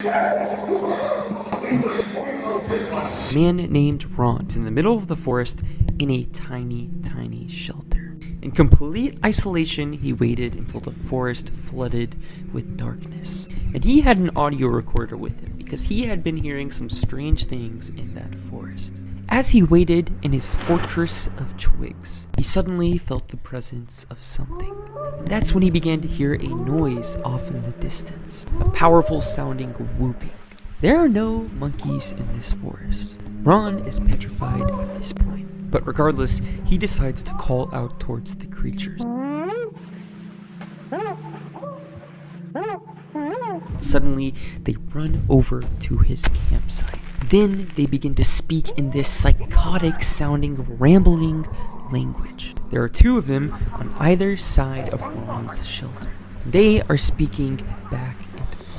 A man named Ron is in the middle of the forest in a tiny, tiny shelter. In complete isolation, he waited until the forest flooded with darkness. And he had an audio recorder with him because he had been hearing some strange things in that forest. As he waited in his fortress of twigs, he suddenly felt the presence of something. And that's when he began to hear a noise off in the distance, a powerful sounding whooping. There are no monkeys in this forest. Ron is petrified at this point, but regardless, he decides to call out towards the creatures. Suddenly, they run over to his campsite. Then they begin to speak in this psychotic sounding, rambling language. There are two of them on either side of Ron's shelter. They are speaking back and forth.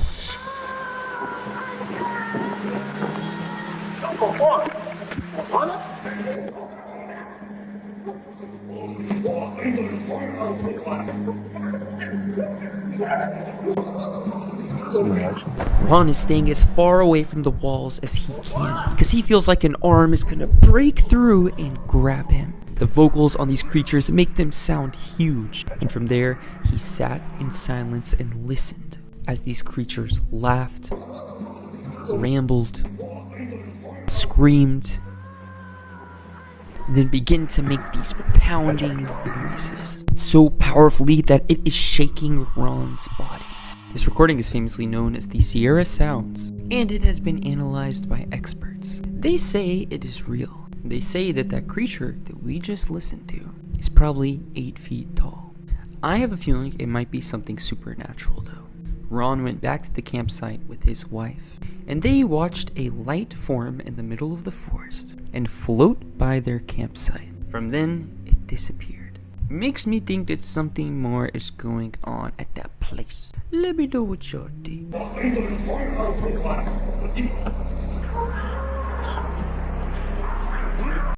Ron is staying as far away from the walls as he can because he feels like an arm is gonna break through and grab him. The vocals on these creatures make them sound huge, and from there he sat in silence and listened as these creatures laughed, rambled, screamed, and then begin to make these pounding noises so powerfully that it is shaking Ron's body. This recording is famously known as the Sierra Sounds, and it has been analyzed by experts. They say it is real. They say that that creature that we just listened to is probably 8 feet tall. I have a feeling it might be something supernatural though. Ron went back to the campsite with his wife, and they watched a light form in the middle of the forest and float by their campsite. From then, it disappeared. Makes me think that something more is going on at that place. Let me know what y'all think.